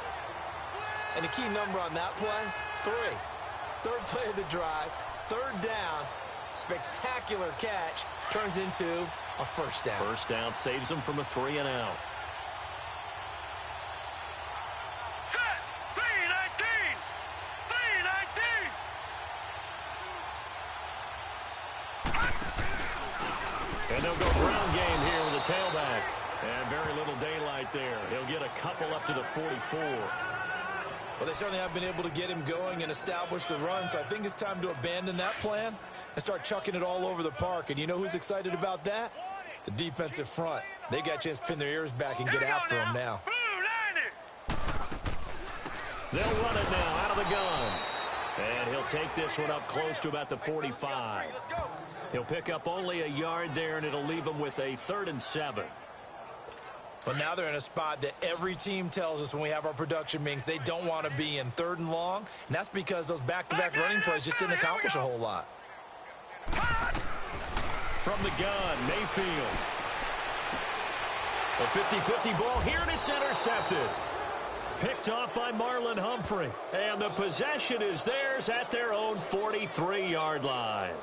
And the key number on that play, 3. 3rd play of the drive, 3rd down, spectacular catch, turns into a 1st down. 1st down saves him from a 3 and out. Set. 319. 319. And they'll go ground game here with a tailback. And very little daylight there. He'll get a couple up to the 44. Well, they certainly have been able to get him going and establish the run, so I think it's time to abandon that plan and start chucking it all over the park. And you know who's excited about that? The defensive front. They got a chance to pin their ears back and get after him now. They'll run it now out of the gun. And he'll take this one up close to about the 45. He'll pick up only a yard there, and it'll leave him with a 3rd and 7. But now they're in a spot that every team tells us when we have our production meetings they don't want to be in, 3rd and long. And that's because those back-to-back running plays just didn't accomplish a whole lot. From the gun, Mayfield. A 50-50 ball here, and it's intercepted. Picked off by Marlon Humphrey. And the possession is theirs at their own 43-yard line.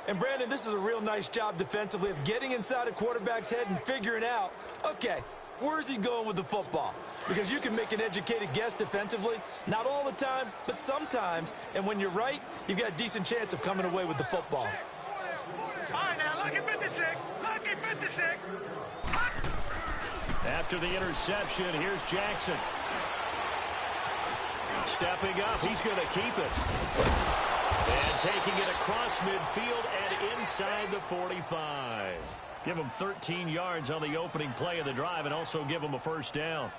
And, Brandon, this is a real nice job defensively of getting inside a quarterback's head and figuring out, okay, where's he going with the football? Because you can make an educated guess defensively, not all the time, but sometimes. And when you're right, you've got a decent chance of coming away with the football. All right, now, lucky 56. Lucky 56. After the interception, here's Jackson. Stepping up, he's going to keep it. And taking it across midfield and inside the 45. Give him 13 yards on the opening play of the drive and also give him a first down.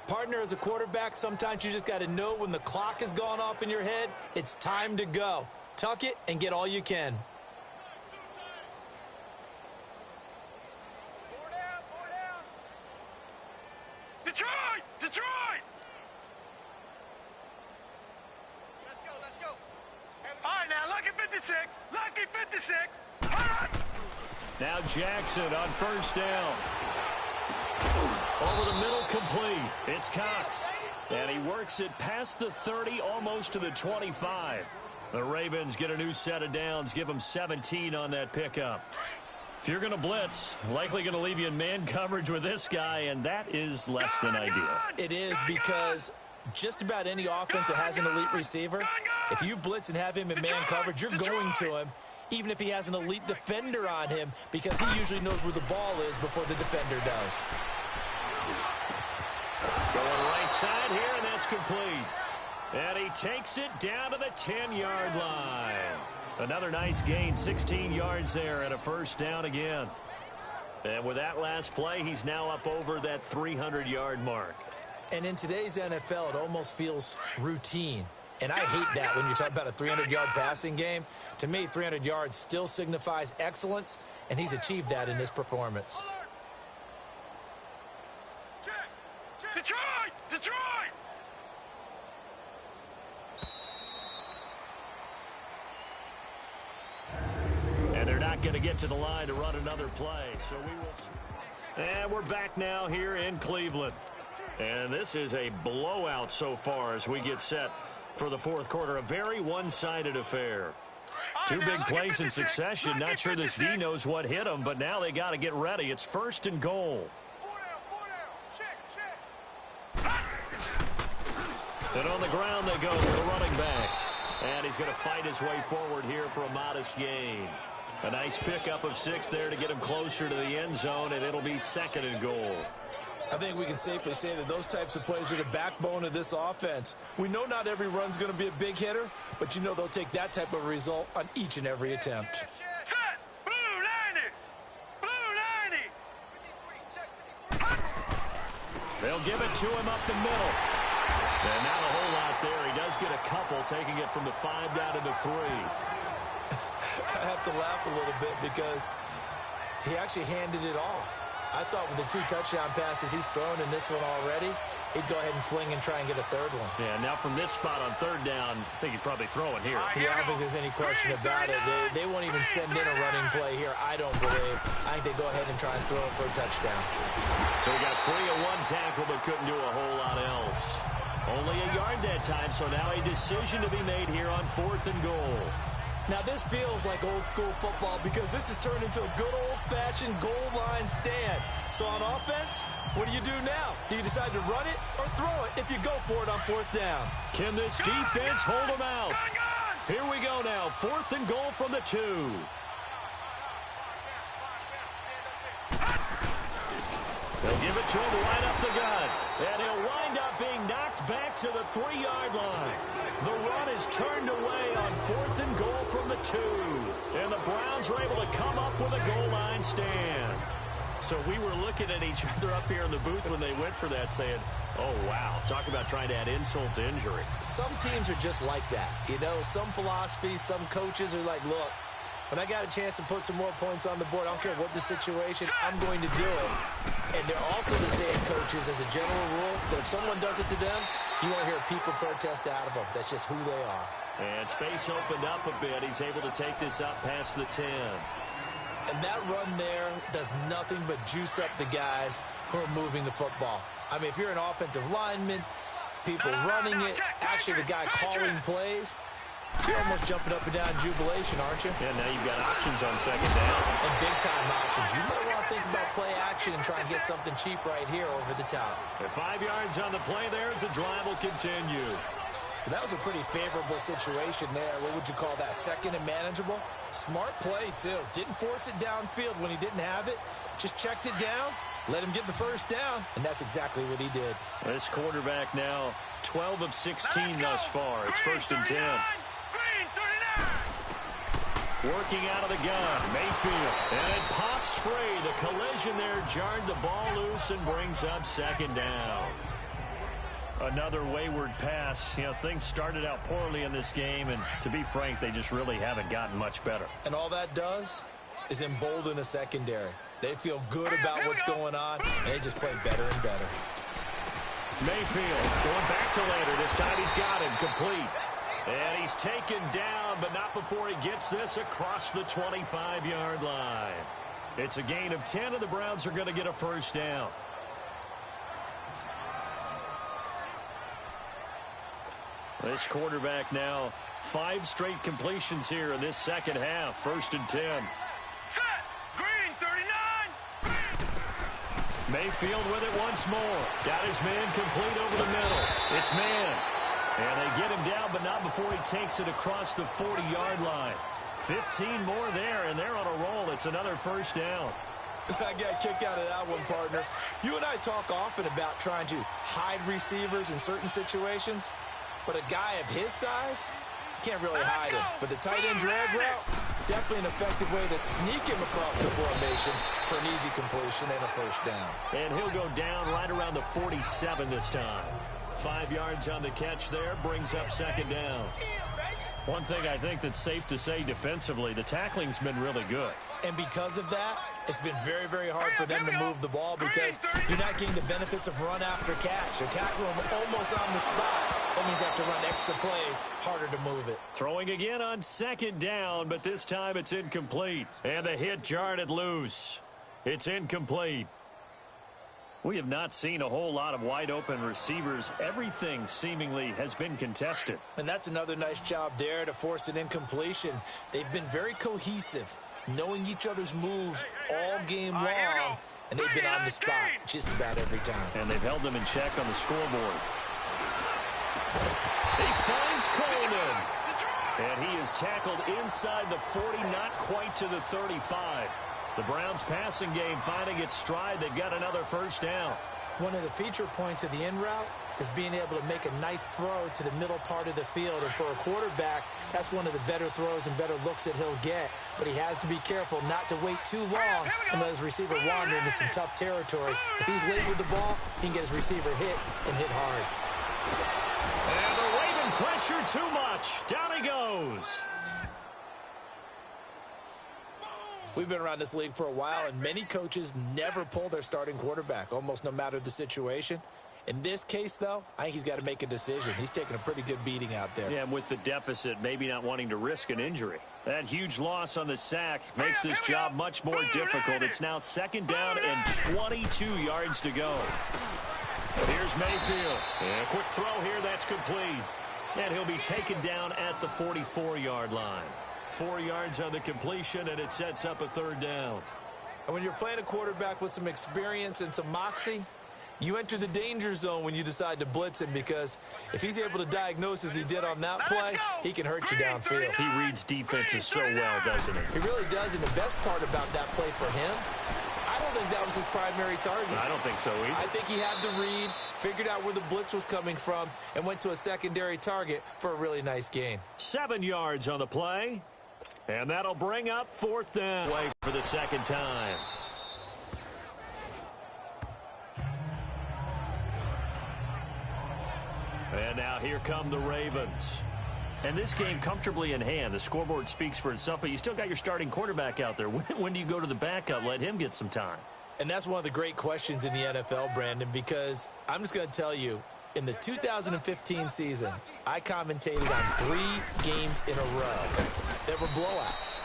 Partner, as a quarterback, sometimes you just got to know when the clock has gone off in your head, it's time to go. Tuck it and get all you can. Detroit! Detroit! Let's go. All right, now, lucky 56. Lucky 56. Now Jackson on first down. Over the middle, complete. It's Cox. And he works it past the 30, almost to the 25. The Ravens get a new set of downs, give them 17 on that pickup. If you're going to blitz, likely going to leave you in man coverage with this guy, and that is less than ideal. It is, because just about any offense that has an elite receiver, if you blitz and have him in man coverage, you're going to him, even if he has an elite defender on him, because he usually knows where the ball is before the defender does. Going right side here, and that's complete. And he takes it down to the 10-yard line. Another nice gain, 16 yards there, and a first down again. And with that last play, he's now up over that 300-yard mark. And in today's NFL, it almost feels routine. And I hate that when you talk about a 300-yard passing game. To me, 300 yards still signifies excellence, and he's achieved that in this performance. Detroit! Detroit! And they're not going to get to the line to run another play, so we will. And we're back now here in Cleveland. And this is a blowout so far as we get set for the fourth quarter. A very one-sided affair. Two big plays in succession. Not sure this D knows what hit them, but now they got to get ready. It's 1st and goal. And on the ground they go for the running back. And he's going to fight his way forward here for a modest gain. A nice pickup of 6 there to get him closer to the end zone, and it'll be 2nd and goal. I think we can safely say that those types of plays are the backbone of this offense. We know not every run's going to be a big hitter, but you know they'll take that type of result on each and every attempt. Set! Blue 90! Blue 90! They'll give it to him up the middle. And not a whole lot there. He does get a couple, taking it from the 5 down to the 3. I have to laugh a little bit because he actually handed it off. I thought with the 2 touchdown passes he's thrown in this one already, he'd go ahead and fling and try and get a 3rd one. Yeah, now from this spot on 3rd down, I think he'd probably throw it here. Yeah, I don't think there's any question about it. They won't even send in a running play here, I don't believe. I think they go ahead and try and throw it for a touchdown. So he got free of 1 tackle but couldn't do a whole lot else. Only a yard that time, so now a decision to be made here on 4th and goal. Now, this feels like old-school football because this has turned into a good old-fashioned goal line stand. So on offense, what do you do now? Do you decide to run it or throw it if you go for it on 4th down? Can this defense hold them out? Here we go now, 4th and goal from the 2. They'll give it to him right up the gut. And he'll wind up being knocked back to the 3-yard line. The run is turned away on 4th and goal from the 2. And the Browns were able to come up with a goal line stand. So we were looking at each other up here in the booth when they went for that saying, oh, wow, talk about trying to add insult to injury. Some teams are just like that. You know, some philosophies, some coaches are like, look, when I got a chance to put some more points on the board, I don't care what the situation, I'm going to do it. And they're also the same coaches as a general rule that if someone does it to them, you won't hear people protest out of them. That's just who they are. And space opened up a bit. He's able to take this up past the 10. And that run there does nothing but juice up the guys who are moving the football. I mean, if you're an offensive lineman, people running it, actually the guy calling plays, you're almost jumping up and down in jubilation, aren't you? Yeah, now you've got options on second down. And big-time options. You might want to think about play action and try and get something cheap right here over the top. At 5 yards on the play there as the drive will continue. That was a pretty favorable situation there. What would you call that? Second and manageable? Smart play, too. Didn't force it downfield when he didn't have it. Just checked it down, let him get the first down, and that's exactly what he did. This quarterback now 12 of 16 thus far. It's first and 10. Working out of the gun, Mayfield. And it pops free. The collision there jarred the ball loose and brings up second down. Another wayward pass. You know, things started out poorly in this game, and to be frank, they just really haven't gotten much better. And all that does is embolden a secondary. They feel good about what's going on, and they just play better and better. Mayfield going back to Lander. This time he's got him complete. And he's taken down, but not before he gets this across the 25-yard line. It's a gain of 10, and the Browns are going to get a first down. This quarterback now 5 straight completions here in this second half. First and 10. Set. Green, 39. Mayfield with it once more. Got his man complete over the middle. It's man. And they get him down, but not before he takes it across the 40-yard line. 15 more there, and they're on a roll. It's another first down. I got a kick out of that one, partner. You and I talk often about trying to hide receivers in certain situations, but a guy of his size, you can't really hide him. But the tight end drag route, definitely an effective way to sneak him across the formation for an easy completion and a first down. And he'll go down right around the 47 this time. 5 yards on the catch there, brings up second down. One thing I think that's safe to say defensively, the tackling's been really good. And because of that, it's been very, very hard for them to move the ball because you're not getting the benefits of run after catch. They're tackling them almost on the spot. That means they have to run extra plays, harder to move it. Throwing again on second down, but this time it's incomplete. And the hit jarred it loose. It's incomplete. We have not seen a whole lot of wide-open receivers. Everything seemingly has been contested. And that's another nice job there to force an incompletion. They've been very cohesive, knowing each other's moves all game long, and they've been on the spot just about every time. And they've held them in check on the scoreboard. He finds Coleman. And he is tackled inside the 40, not quite to the 35. The Browns passing game finding its stride. They've got another first down. One of the feature points of the in route is being able to make a nice throw to the middle part of the field. And for a quarterback, that's one of the better throws and better looks that he'll get. But he has to be careful not to wait too long and let his receiver wander into some tough territory. If he's late with the ball, he can get his receiver hit and hit hard. And they're waving pressure too much. Down he goes. We've been around this league for a while, and many coaches never pull their starting quarterback, almost no matter the situation. In this case, though, I think he's got to make a decision. He's taking a pretty good beating out there. Yeah, and with the deficit, maybe not wanting to risk an injury. That huge loss on the sack makes this job much more difficult. It's now second down and 22 yards to go. Here's Mayfield. And a quick throw here, that's complete. And he'll be taken down at the 44-yard line. 4 yards on the completion, and it sets up a third down. And when you're playing a quarterback with some experience and some moxie, you enter the danger zone when you decide to blitz him, because if he's able to diagnose as he did on that play, he can hurt you downfield. He reads defenses so well, doesn't he? He really does, and the best part about that play for him, I don't think that was his primary target. I don't think so either. I think he had the read, figured out where the blitz was coming from, and went to a secondary target for a really nice gain. 7 yards on the play. And that'll bring up fourth down. Way for the second time. And now here come the Ravens. And this game comfortably in hand. The scoreboard speaks for itself, but you still got your starting quarterback out there. When do you go to the backup? Let him get some time. And that's one of the great questions in the NFL, Brandon, because I'm just going to tell you, in the 2015 season, I commentated on 3 games in a row that were blowouts.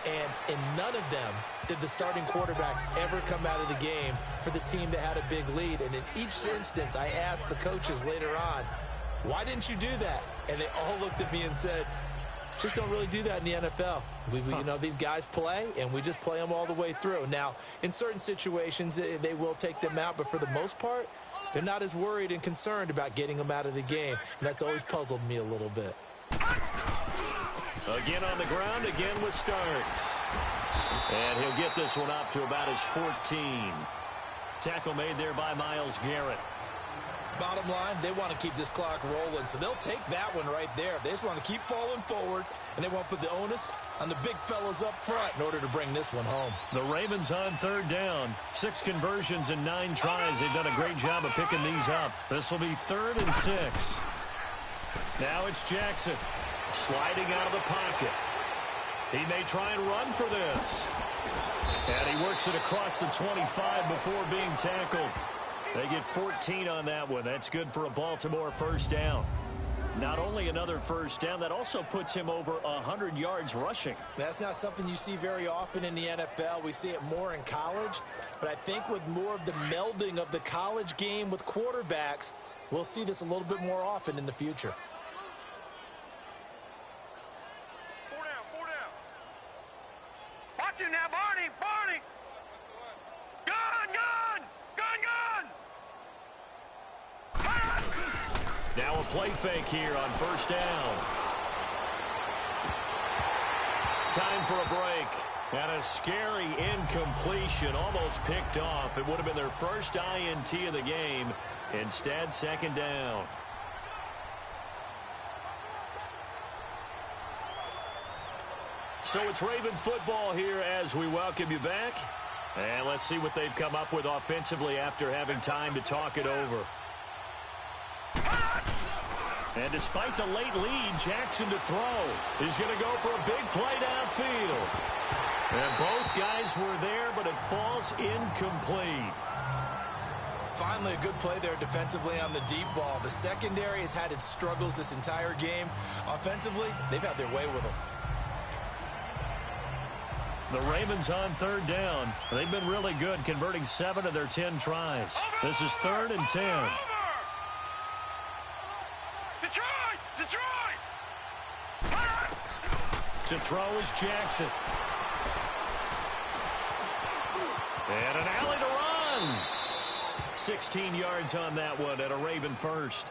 And in none of them did the starting quarterback ever come out of the game for the team that had a big lead. And in each instance, I asked the coaches later on, why didn't you do that? And they all looked at me and said, just don't really do that in the NFL. You know, these guys play, and we just play them all the way through. Now, in certain situations, they will take them out, but for the most part, they're not as worried and concerned about getting them out of the game. And that's always puzzled me a little bit. Again on the ground, again with Starks. And he'll get this one up to about his 14. Tackle made there by Myles Garrett. Bottom line, they want to keep this clock rolling, so they'll take that one right there. They just want to keep falling forward, and they want to put the onus on the big fellas up front in order to bring this one home. The Ravens on 3rd down. 6 conversions and 9 tries. They've done a great job of picking these up. This will be 3rd and 6. Now it's Jackson sliding out of the pocket. He may try and run for this. And he works it across the 25 before being tackled. They get 14 on that one. That's good for a Baltimore first down. Not only another first down, that also puts him over 100 yards rushing. That's not something you see very often in the NFL. We see it more in college. But I think with more of the melding of the college game with quarterbacks, we'll see this a little bit more often in the future. 4 down, 4 down. Watch him now, Barney, Barney. Gun, gun, gun, gun. Now a play fake here on first down. Time for a break. And a scary incompletion, almost picked off. It would have been their first INT of the game. Instead, 2nd down. So it's Raven football here as we welcome you back. And let's see what they've come up with offensively after having time to talk it over. And despite the late lead, Jackson to throw. He's going to go for a big play downfield. And both guys were there, but it falls incomplete. Finally, a good play there defensively on the deep ball. The secondary has had its struggles this entire game. Offensively, they've had their way with them. The Ravens on 3rd down. They've been really good, converting 7 of their 10 tries. This is 3rd and 10. Detroit! Detroit! To throw is Jackson. And an alley to run. 16 yards on that one at a Raven first.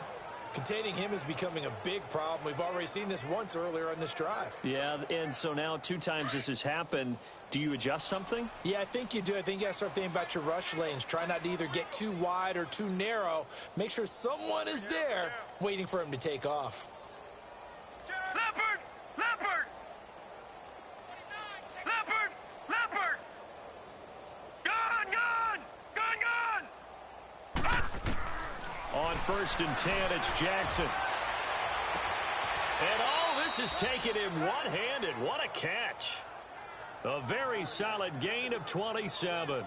Containing him is becoming a big problem. We've already seen this once earlier on this drive. Yeah, and so now 2 times this has happened. Do you adjust something? Yeah, I think you do. I think you got to start thinking about your rush lanes. Try not to either get too wide or too narrow. Make sure someone is there waiting for him to take off. Leopard! Leopard! Leopard! Leopard! Gun! Gun! Gun! Gun! On 1st and 10, it's Jackson. And this is taken in one-handed. What a catch. A very solid gain of 27.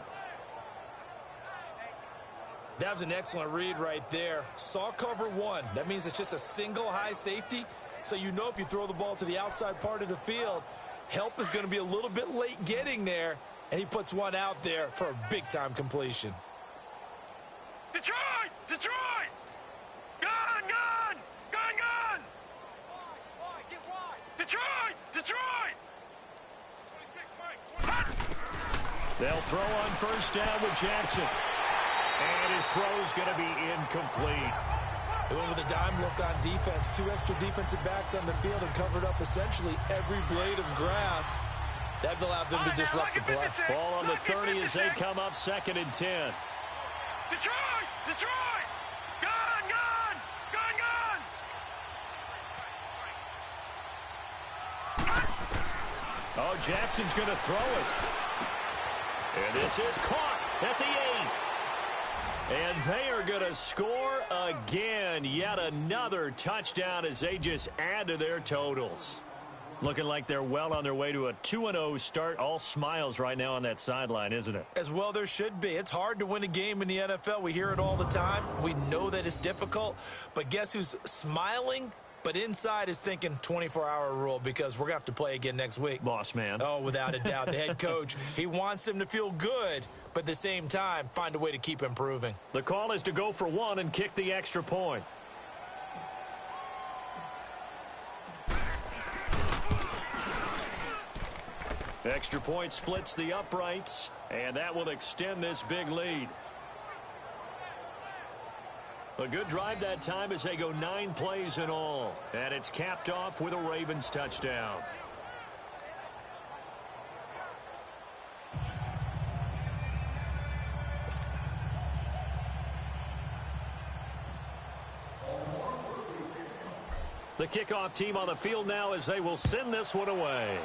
That was an excellent read right there. Saw cover 1. That means it's just a single high safety. So you know if you throw the ball to the outside part of the field, help is going to be a little bit late getting there. And he puts one out there for a big-time completion. Detroit! Detroit! Gun! Gun! Gun! Gun! Detroit! Detroit! They'll throw on 1st down with Jackson. And his throw's going to be incomplete. They went with a dime look on defense. 2 extra defensive backs on the field and covered up essentially every blade of grass. That allowed them to disrupt the play. Ball on the 30 as they come up 2nd and 10. Detroit! Detroit! Gun! Gun! Gun! Gun! Oh, Jackson's going to throw it. And this is caught at the 8. And they are going to score again. Yet another touchdown as they just add to their totals. Looking like they're well on their way to a 2-0 start. All smiles right now on that sideline, isn't it? As well there should be. It's hard to win a game in the NFL. We hear it all the time. We know that it's difficult. But guess who's smiling? But inside is thinking 24-hour rule because we're going to have to play again next week. Boss man. Oh, without a doubt. The head coach, he wants them to feel good, but at the same time, find a way to keep improving. The call is to go for one and kick the extra point. Extra point splits the uprights, and that will extend this big lead. A good drive that time as they go 9 plays in all. And it's capped off with a Ravens touchdown. The kickoff team on the field now as they will send this one away.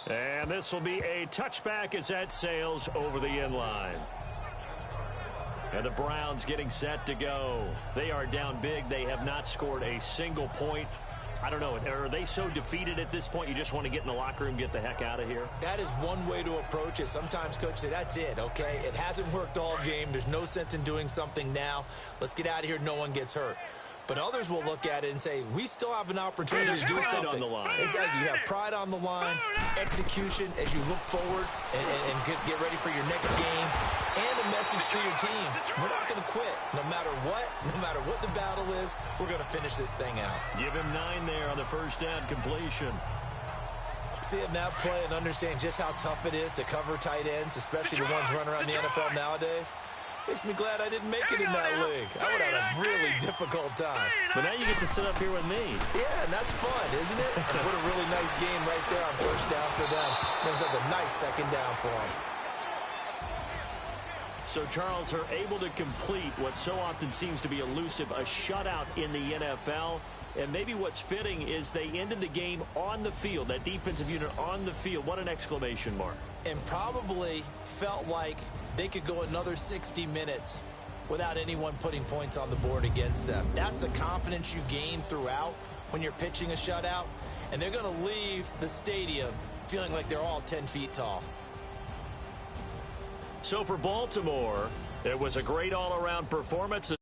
And this will be a touchback as that sails over the end line. And the Browns getting set to go. They are down big. They have not scored a single point. I don't know. Are they so defeated at this point you just want to get in the locker room, get the heck out of here? That is one way to approach it. Sometimes coaches say, that's it, okay? It hasn't worked all game. There's no sense in doing something now. Let's get out of here. No one gets hurt. But others will look at it and say, we still have an opportunity to do something. On the line. Exactly. You have pride on the line, execution as you look forward and get ready for your next game, and a message to your team. We're not going to quit. No matter what the battle is, we're going to finish this thing out. Give him 9 there on the first down completion. See him now play and understand just how tough it is to cover tight ends, especially the ones running around the NFL nowadays. Makes me glad I didn't make it in that league. I would have had a really difficult time. But now you get to sit up here with me. Yeah, and that's fun, isn't it? And what a really nice game right there on first down for them. It was like a nice second down for them. So Charles are able to complete what so often seems to be elusive, a shutout in the NFL. And maybe what's fitting is they ended the game on the field, that defensive unit on the field. What an exclamation mark. And probably felt like they could go another 60 minutes without anyone putting points on the board against them. That's the confidence you gain throughout when you're pitching a shutout. And they're going to leave the stadium feeling like they're all 10 feet tall. So for Baltimore, it was a great all-around performance.